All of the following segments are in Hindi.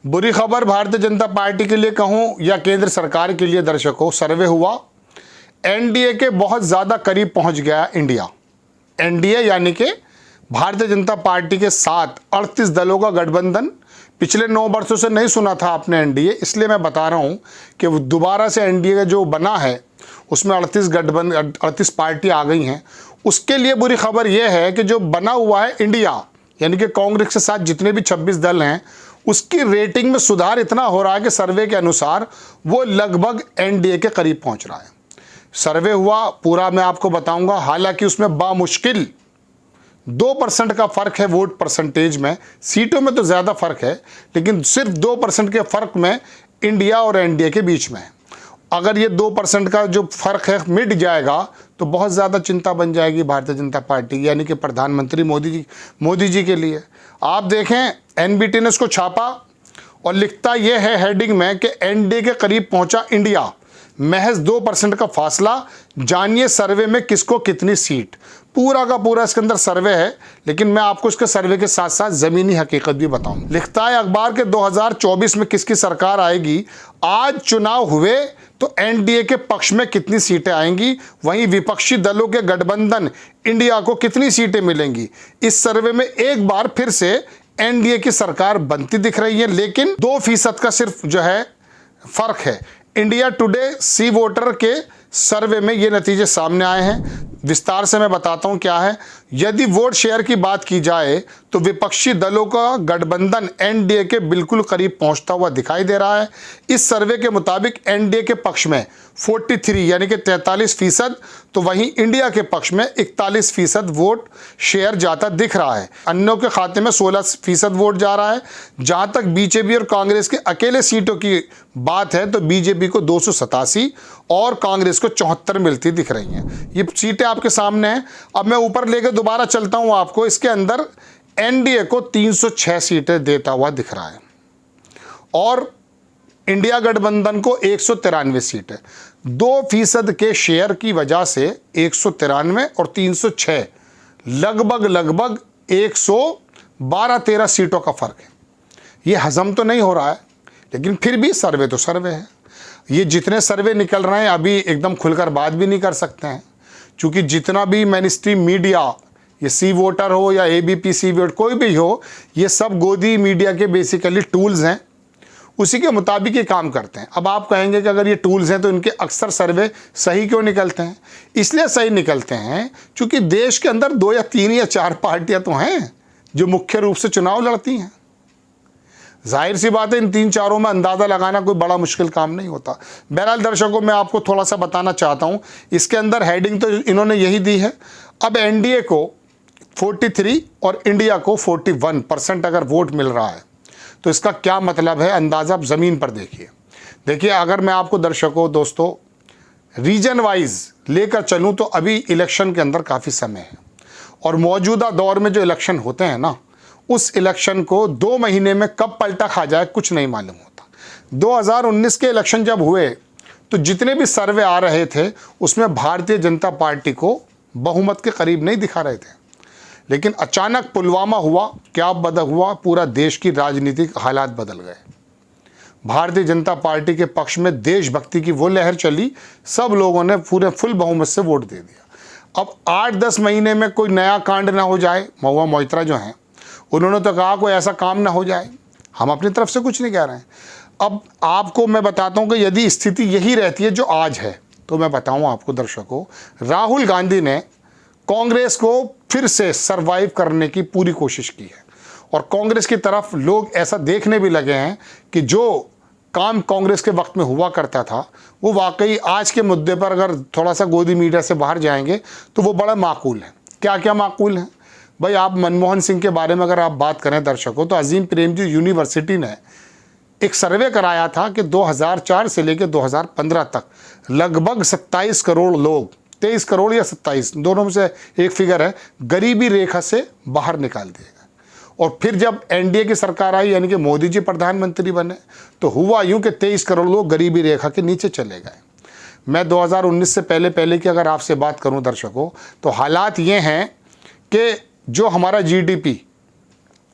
बुरी खबर भारतीय जनता पार्टी के लिए कहूं या केंद्र सरकार के लिए दर्शकों, सर्वे हुआ, एनडीए के बहुत ज़्यादा करीब पहुंच गया इंडिया। एनडीए यानी कि भारतीय जनता पार्टी के साथ 38 दलों का गठबंधन। पिछले 9 वर्षों से नहीं सुना था आपने एनडीए, इसलिए मैं बता रहा हूं कि दोबारा से एनडीए जो बना है उसमें 38 पार्टी आ गई हैं। उसके लिए बुरी खबर यह है कि जो बना हुआ है इंडिया यानी कि कांग्रेस के साथ जितने भी 26 दल हैं, उसकी रेटिंग में सुधार इतना हो रहा है कि सर्वे के अनुसार वो लगभग एनडीए के करीब पहुंच रहा है। सर्वे हुआ पूरा, मैं आपको बताऊंगा। हालांकि उसमें बामुश्किल 2% का फ़र्क है वोट परसेंटेज में, सीटों में तो ज़्यादा फ़र्क है, लेकिन सिर्फ 2% के फ़र्क में इंडिया और एनडीए के बीच में है। अगर ये 2% का जो फ़र्क है मिट जाएगा तो बहुत ज़्यादा चिंता बन जाएगी भारतीय जनता पार्टी यानी कि प्रधानमंत्री मोदी जी के लिए। आप देखें, एनबीटी ने इसको छापा और लिखता यह है हेडिंग में कि एनडीए के करीब पहुंचा इंडिया, महज 2% का फासला, जानिए सर्वे में किसको कितनी सीट। पूरा का पूरा इसके अंदर सर्वे है, लेकिन मैं आपको इसके सर्वे के साथ साथ ज़मीनी हकीकत भी बताऊं। लिखता है अखबार के 2024 में किसकी सरकार आएगी, आज चुनाव हुए तो एनडीए के पक्ष में कितनी सीटें आएंगी, वहीं विपक्षी दलों के गठबंधन इंडिया को कितनी सीटें मिलेंगी। इस सर्वे में एक बार फिर से एनडीए की सरकार बनती दिख रही है, लेकिन 2% का सिर्फ जो है फर्क है। इंडिया टुडे सी वोटर के सर्वे में ये नतीजे सामने आए हैं। विस्तार से मैं बताता हूं क्या है। यदि वोट शेयर की बात की जाए तो विपक्षी दलों का गठबंधन एनडीए के बिल्कुल करीब पहुंचता हुआ दिखाई दे रहा है। इस सर्वे के मुताबिक एनडीए के पक्ष में 43 यानी कि 43%, तो वहीं इंडिया के पक्ष में 41% वोट शेयर जाता दिख रहा है। अन्यों के खाते में 16% वोट जा रहा है। जहां तक बीजेपी और कांग्रेस के अकेले सीटों की बात है तो बीजेपी को 287 और कांग्रेस को 74 मिलती दिख रही हैं। ये सीटें आपके सामने हैं। अब मैं ऊपर लेकर दोबारा चलता हूं आपको। इसके अंदर एनडीए को 306 सीटें देता हुआ दिख रहा है और इंडिया गठबंधन को 193 सीटें। 2% के शेयर की वजह से 193 और 306 लगभग 112-13 सीटों का फर्क है। ये हजम तो नहीं हो रहा है, लेकिन फिर भी सर्वे तो सर्वे है। ये जितने सर्वे निकल रहे हैं अभी एकदम खुलकर बात भी नहीं कर सकते हैं, क्योंकि जितना भी मेन स्ट्रीम मीडिया, ये सी वोटर हो या एबीपी सी वोट कोई भी हो, ये सब गोदी मीडिया के बेसिकली टूल्स हैं, उसी के मुताबिक ये काम करते हैं। अब आप कहेंगे कि अगर ये टूल्स हैं तो इनके अक्सर सर्वे सही क्यों निकलते हैं? इसलिए सही निकलते हैं क्योंकि देश के अंदर 2 या 3 या 4 पार्टियां तो हैं जो मुख्य रूप से चुनाव लड़ती हैं। जाहिर सी बात है इन 3-4 में अंदाज़ा लगाना कोई बड़ा मुश्किल काम नहीं होता। बहरहाल दर्शकों, मैं आपको थोड़ा सा बताना चाहता हूँ। इसके अंदर हेडिंग तो इन्होंने यही दी है। अब एनडीए को 43 और इंडिया को 41% अगर वोट मिल रहा है तो इसका क्या मतलब है, अंदाज़ा आप ज़मीन पर देखिए। अगर मैं आपको दर्शकों दोस्तों रीजन वाइज लेकर चलूँ तो अभी इलेक्शन के अंदर काफ़ी समय है और मौजूदा दौर में जो इलेक्शन होते हैं ना, उस इलेक्शन को 2 महीने में कब पलटा खा जाए कुछ नहीं मालूम होता। 2019 के इलेक्शन जब हुए तो जितने भी सर्वे आ रहे थे उसमें भारतीय जनता पार्टी को बहुमत के करीब नहीं दिखा रहे थे, लेकिन अचानक पुलवामा हुआ, क्या बदल हुआ, पूरा देश की राजनीतिक हालात बदल गए। भारतीय जनता पार्टी के पक्ष में देशभक्ति की वो लहर चली, सब लोगों ने पूरे फुल बहुमत से वोट दे दिया। अब 8-10 महीने में कोई नया कांड ना हो जाए। महुआ मोइत्रा जो हैं उन्होंने तो कहा कोई ऐसा काम ना हो जाए। हम अपनी तरफ से कुछ नहीं कह रहे हैं। अब आपको मैं बताता हूं कि यदि स्थिति यही रहती है जो आज है तो मैं बताऊं आपको दर्शकों, राहुल गांधी ने कांग्रेस को फिर से सरवाइव करने की पूरी कोशिश की है और कांग्रेस की तरफ लोग ऐसा देखने भी लगे हैं कि जो काम कांग्रेस के वक्त में हुआ करता था वो वाकई आज के मुद्दे पर अगर थोड़ा सा गोदी मीडिया से बाहर जाएंगे तो वो बड़ा माकूल है। क्या क्या माकूल है भाई? आप मनमोहन सिंह के बारे में अगर आप बात करें दर्शकों, तो अजीम प्रेमजी यूनिवर्सिटी ने एक सर्वे कराया था कि 2004 से लेकर 2015 तक लगभग 27 करोड़ लोग, 23 करोड़ या 27 दोनों में से एक फिगर है, गरीबी रेखा से बाहर निकाल दिए गए। और फिर जब एनडीए की सरकार आई यानी कि मोदी जी प्रधानमंत्री बने तो हुआ यूं कि 23 करोड़ लोग गरीबी रेखा के नीचे चले गए। मैं 2019 से पहले की अगर आपसे बात करूं दर्शकों, तो हालात ये हैं कि जो हमारा जीडीपी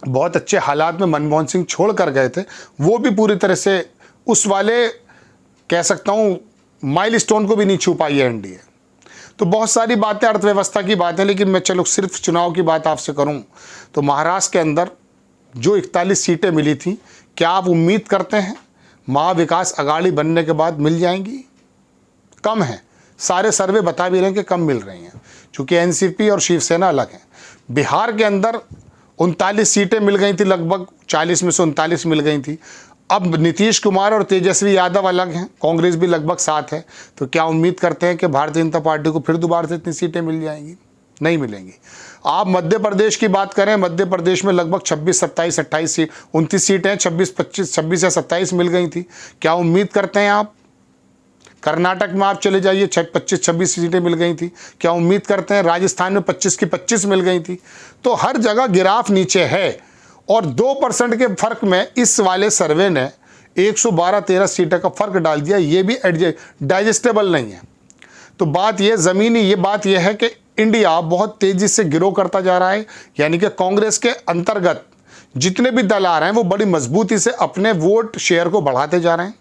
बहुत अच्छे हालात में मनमोहन सिंह छोड़ कर गए थे, वो भी पूरी तरह से उस वाले कह सकता हूँ माइलस्टोन को भी नहीं छू पाई है एनडीए। तो बहुत सारी बातें अर्थव्यवस्था की बातें, लेकिन मैं चलो सिर्फ चुनाव की बात आपसे करूं तो महाराष्ट्र के अंदर जो 41 सीटें मिली थी, क्या आप उम्मीद करते हैं महाविकास अघाड़ी बनने के बाद मिल जाएंगी? कम है, सारे सर्वे बता भी रहे हैं कि कम मिल रही हैं, चूँकि एनसीपी और शिवसेना अलग हैं। बिहार के अंदर 39 सीटें मिल गई थी, लगभग 40 में से 39 मिल गई थी। अब नीतीश कुमार और तेजस्वी यादव अलग हैं, कांग्रेस भी लगभग साथ है। तो क्या उम्मीद करते हैं कि भारतीय जनता पार्टी को फिर दोबारा से इतनी सीटें मिल जाएंगी? नहीं मिलेंगी। आप मध्य प्रदेश की बात करें, मध्य प्रदेश में लगभग 26, 27, 28 सीट, 29 सीटें 26 या 27 मिल गई थी। क्या उम्मीद करते हैं आप? कर्नाटक में आप चले जाइए, 25-26 सीटें मिल गई थी। क्या उम्मीद करते हैं? राजस्थान में 25 की 25 मिल गई थी। तो हर जगह गिराफ नीचे है, और 2% के फर्क में इस वाले सर्वे ने 112-13 सीटें का फर्क डाल दिया। ये भी डाइजेस्टेबल नहीं है। तो बात ये ज़मीनी ये बात यह है कि इंडिया बहुत तेज़ी से गिरो करता जा रहा है, यानी कि कांग्रेस के अंतर्गत जितने भी दल आ रहे हैं वो बड़ी मजबूती से अपने वोट शेयर को बढ़ाते जा रहे हैं।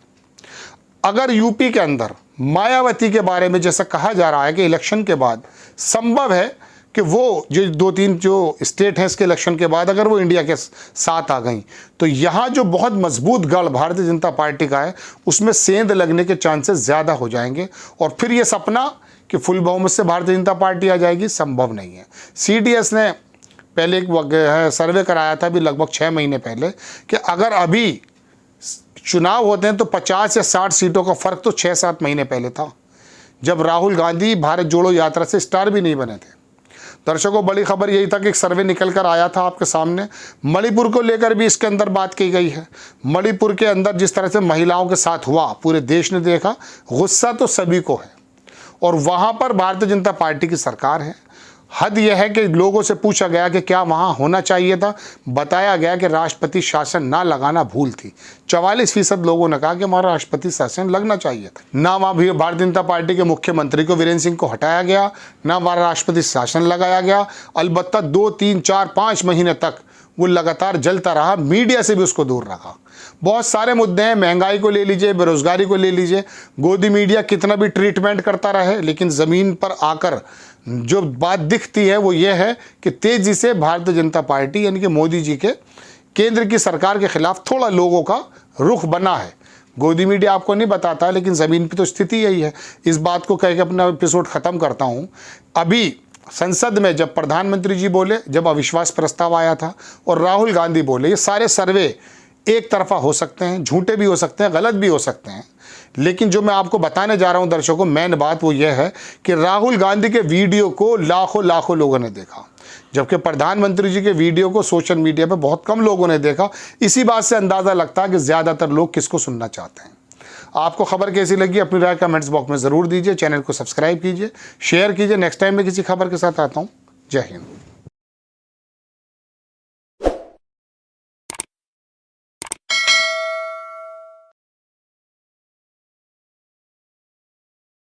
अगर यूपी के अंदर मायावती के बारे में जैसा कहा जा रहा है कि इलेक्शन के बाद संभव है कि वो जो 2-3 जो स्टेट हैं इसके इलेक्शन के बाद अगर वो इंडिया के साथ आ गई, तो यहाँ जो बहुत मजबूत गढ़ भारतीय जनता पार्टी का है उसमें सेंध लगने के चांसेस ज़्यादा हो जाएंगे। और फिर ये सपना कि फुल बहुमत से भारतीय जनता पार्टी आ जाएगी, संभव नहीं है। CDS ने पहले एक सर्वे कराया था अभी लगभग 6 महीने पहले कि अगर अभी चुनाव होते हैं तो 50 या 60 सीटों का फर्क तो 6-7 महीने पहले था, जब राहुल गांधी भारत जोड़ो यात्रा से स्टार भी नहीं बने थे। दर्शकों, बड़ी खबर यही था कि एक सर्वे निकल कर आया था आपके सामने। मणिपुर को लेकर भी इसके अंदर बात की गई है। मणिपुर के अंदर जिस तरह से महिलाओं के साथ हुआ, पूरे देश ने देखा, गुस्सा तो सभी को है। और वहाँ पर भारतीय जनता पार्टी की सरकार है। हद यह है कि लोगों से पूछा गया कि क्या वहाँ होना चाहिए था, बताया गया कि राष्ट्रपति शासन ना लगाना भूल थी। 44% लोगों ने कहा कि हमारा राष्ट्रपति शासन लगना चाहिए था। ना वहाँ भी भारतीय जनता पार्टी के मुख्यमंत्री को वीरेंद्र सिंह को हटाया गया, ना हमारा राष्ट्रपति शासन लगाया गया। अलबत्ता 2, 3, 4, 5 महीने तक वो लगातार जलता रहा, मीडिया से भी उसको दूर रखा। बहुत सारे मुद्दे हैं, महंगाई को ले लीजिए, बेरोजगारी को ले लीजिए, गोदी मीडिया कितना भी ट्रीटमेंट करता रहे, लेकिन ज़मीन पर आकर जो बात दिखती है वो ये है कि तेज़ी से भारतीय जनता पार्टी यानी कि मोदी जी के केंद्र की सरकार के खिलाफ थोड़ा लोगों का रुख बना है। गोदी मीडिया आपको नहीं बताता, लेकिन ज़मीन पे तो स्थिति यही है। इस बात को कह के अपना एपिसोड ख़त्म करता हूँ। अभी संसद में जब प्रधानमंत्री जी बोले, जब अविश्वास प्रस्ताव आया था, और राहुल गांधी बोले, ये सारे सर्वे एक तरफा हो सकते हैं, झूठे भी हो सकते हैं, गलत भी हो सकते हैं, लेकिन जो मैं आपको बताने जा रहा हूं दर्शकों, मेन बात वो ये है कि राहुल गांधी के वीडियो को लाखों लोगों ने देखा, जबकि प्रधानमंत्री जी के वीडियो को सोशल मीडिया पे बहुत कम लोगों ने देखा। इसी बात से अंदाज़ा लगता है कि ज़्यादातर लोग किसको सुनना चाहते हैं। आपको खबर कैसी लगी अपनी राय कमेंट्स बॉक्स में ज़रूर दीजिए। चैनल को सब्सक्राइब कीजिए, शेयर कीजिए। नेक्स्ट टाइम मैं किसी खबर के साथ आता हूँ। जय हिंद।